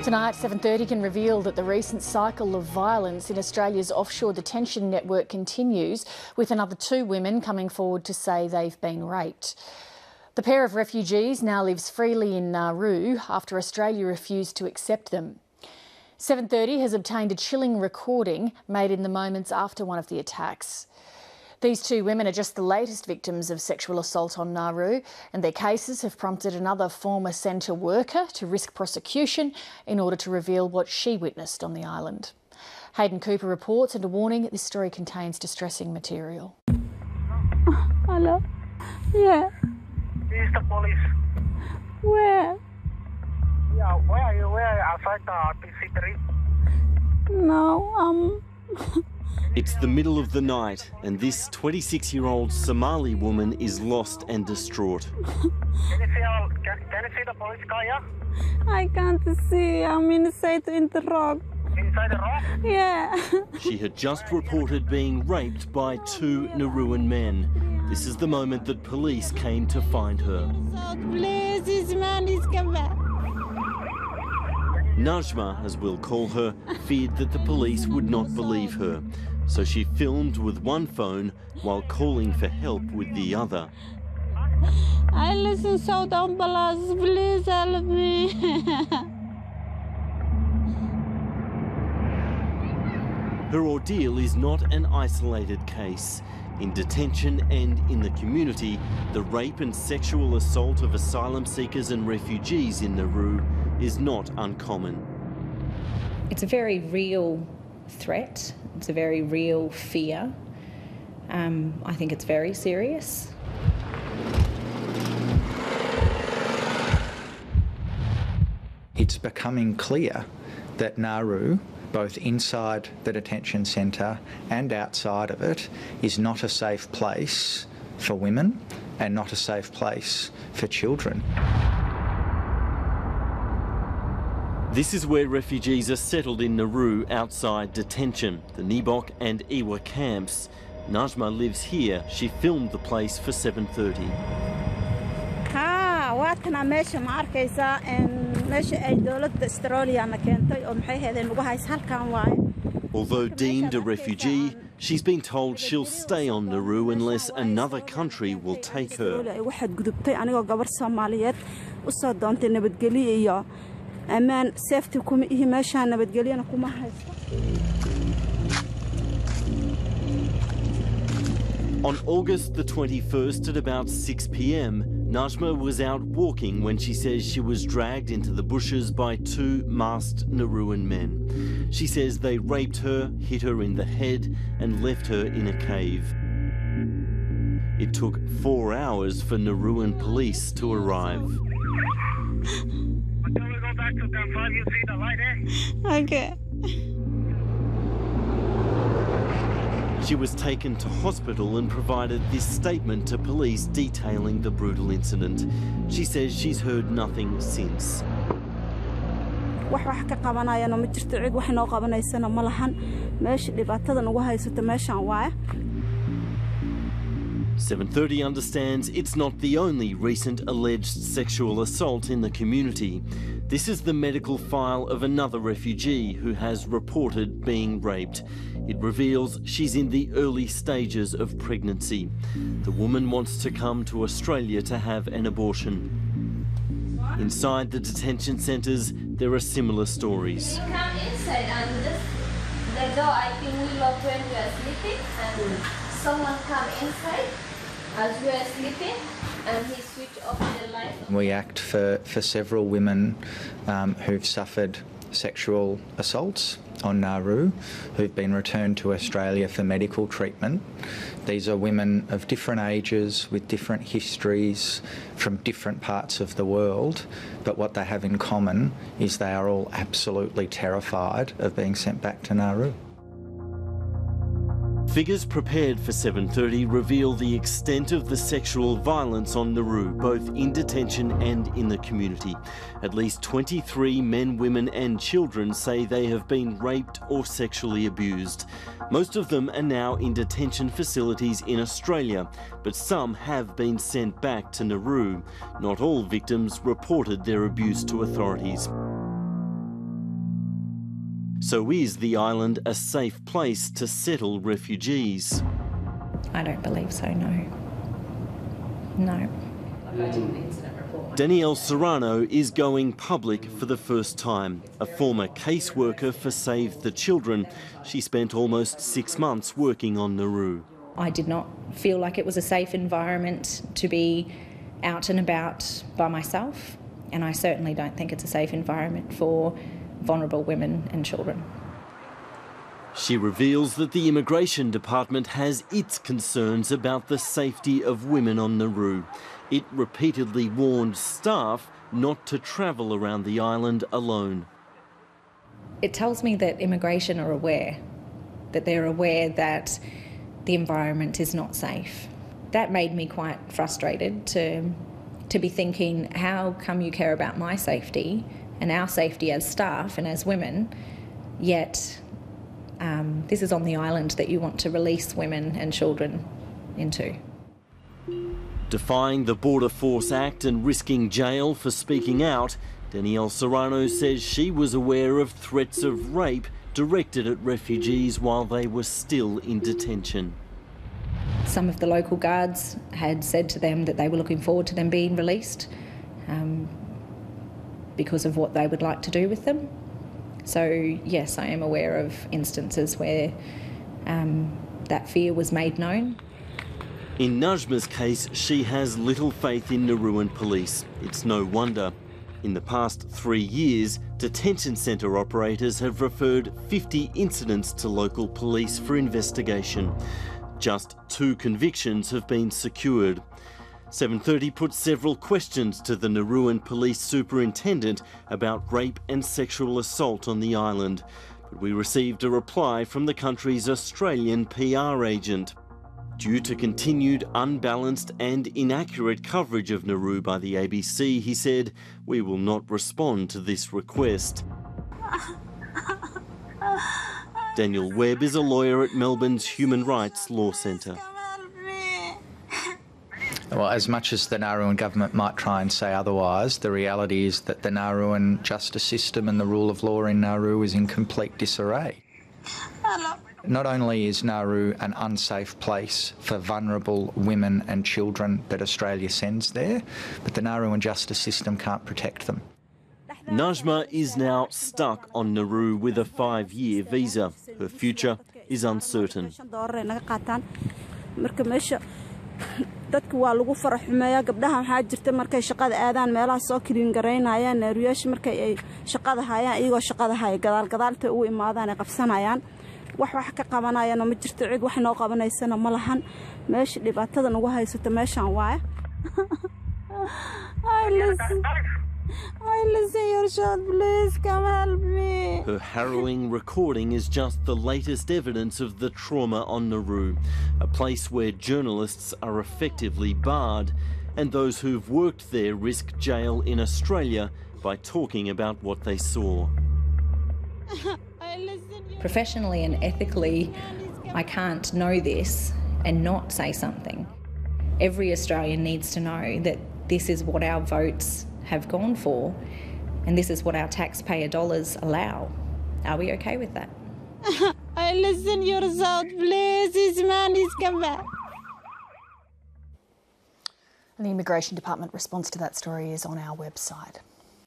Tonight, 7:30 can reveal that the recent cycle of violence in Australia's offshore detention network continues, with another 2 women coming forward to say they've been raped. The pair of refugees now lives freely in Nauru after Australia refused to accept them. 7:30 has obtained a chilling recording made in the moments after one of the attacks. These 2 women are just the latest victims of sexual assault on Nauru, and their cases have prompted another former centre worker to risk prosecution in order to reveal what she witnessed on the island. Hayden Cooper reports, and a warning, this story contains distressing material. Hello? Yeah. This is the police. Where? Yeah, where are you? Where are you? Outside the PC3? No, It's the middle of the night and this 26-year-old Somali woman is lost and distraught. Can you see the police car, yeah? I can't see. I'm inside in the rock. Inside the rock? Yeah. She had just reported being raped by 2 Nauruan men. This is the moment that police came to find her. Please, this man is come back. Najma, as we'll call her, feared that the police would not believe her. So she filmed with one phone while calling for help with the other. I listen South ambulance, please help me. Her ordeal is not an isolated case. In detention and in the community, the rape and sexual assault of asylum seekers and refugees in Nauru is not uncommon. It's a very real threat. It's a very real fear. I think it's very serious. It's becoming clear that Nauru, both inside the detention centre and outside of it, is not a safe place for women and not a safe place for children. This is where refugees are settled in Nauru outside detention, the Nibok and Iwa camps. Najma lives here. She filmed the place for 7:30. waatana meesha ma arkaysaa meesha ay dawladda Australia na keentay oo maxay heedeen ugu hays halkan waaye. Although deemed a refugee, she's been told she'll stay on Nauru unless another country will take her. waxaad gudubtay anigoo gabar Soomaaliyeed u soo doontay nabadgelyo iyo amaan safety kuma ihi meesha nabadgelyana kuma haysto. On August the 21st at about 6 p.m, Najma was out walking when she says she was dragged into the bushes by 2 masked Nauruan men. She says they raped her, hit her in the head and left her in a cave. It took 4 hours for Nauruan police to arrive. Until we go back to camp 5, you see the light, eh? Okay. She was taken to hospital and provided this statement to police detailing the brutal incident. She says she's heard nothing since. 7:30 understands it's not the only recent alleged sexual assault in the community. This is the medical file of another refugee who has reported being raped. It reveals she's in the early stages of pregnancy. The woman wants to come to Australia to have an abortion. Inside the detention centres, there are similar stories. You come inside and the door, I think we lock when we are sleeping, and someone come inside as we are sleeping and he switch off the light. We act for several women who've suffered sexual assaults on Nauru, who've been returned to Australia for medical treatment. These are women of different ages, with different histories, from different parts of the world, but what they have in common is they are all absolutely terrified of being sent back to Nauru. Figures prepared for 7:30 reveal the extent of the sexual violence on Nauru, both in detention and in the community. At least 23 men, women and children say they have been raped or sexually abused. Most of them are now in detention facilities in Australia, but some have been sent back to Nauru. Not all victims reported their abuse to authorities. So is the island a safe place to settle refugees? I don't believe so, no. No. Danielle Serrano is going public for the first time. A former caseworker for Save the Children, she spent almost 6 months working on Nauru. I did not feel like it was a safe environment to be out and about by myself, and I certainly don't think it's a safe environment for vulnerable women and children. She reveals that the Immigration Department has its concerns about the safety of women on Nauru. It repeatedly warned staff not to travel around the island alone. It tells me that immigration are aware, that they're aware that the environment is not safe. That made me quite frustrated to be thinking, how come you care about my safety and our safety as staff and as women, yet this is on the island that you want to release women and children into. Defying the Border Force Act and risking jail for speaking out, Danielle Serrano says she was aware of threats of rape directed at refugees while they were still in detention. Some of the local guards had said to them that they were looking forward to them being released because of what they would like to do with them. So yes, I am aware of instances where that fear was made known. In Najma's case, she has little faith in Nauruan police. It's no wonder. In the past 3 years, detention centre operators have referred 50 incidents to local police for investigation. Just 2 convictions have been secured. 7:30 put several questions to the Nauruan police superintendent about rape and sexual assault on the island, but we received a reply from the country's Australian PR agent. Due to continued unbalanced and inaccurate coverage of Nauru by the ABC, he said, "We will not respond to this request." Daniel Webb is a lawyer at Melbourne's Human Rights Law Centre. Well, as much as the Nauruan government might try and say otherwise, the reality is that the Nauruan justice system and the rule of law in Nauru is in complete disarray. Not only is Nauru an unsafe place for vulnerable women and children that Australia sends there, but the Nauruan justice system can't protect them. Najma is now stuck on Nauru with a 5-year visa. Her future is uncertain. dadka waa lagu farax xumeeyaa gabdhaha waxaa jirta markay shaqada aadaan meelaha soo kiriin gareynayaan naaruyaasha markay ay shaqada hayaan iyagoo shaqada hay gadaalta ugu imaadaan ay qabsanayaan wax ka qabanayaan ma jirto cid wax noo qabanaysana ma lahan meesha dhibaatada nagu haysato meeshan waay please come help me. Her harrowing recording is just the latest evidence of the trauma on Nauru, a place where journalists are effectively barred, and those who've worked there risk jail in Australia by talking about what they saw. Professionally and ethically, I can't know this and not say something. Every Australian needs to know that this is what our votes have gone for, and this is what our taxpayer dollars allow. Are we okay with that? I listen yourself, please. This man is come back. And the Immigration Department response to that story is on our website.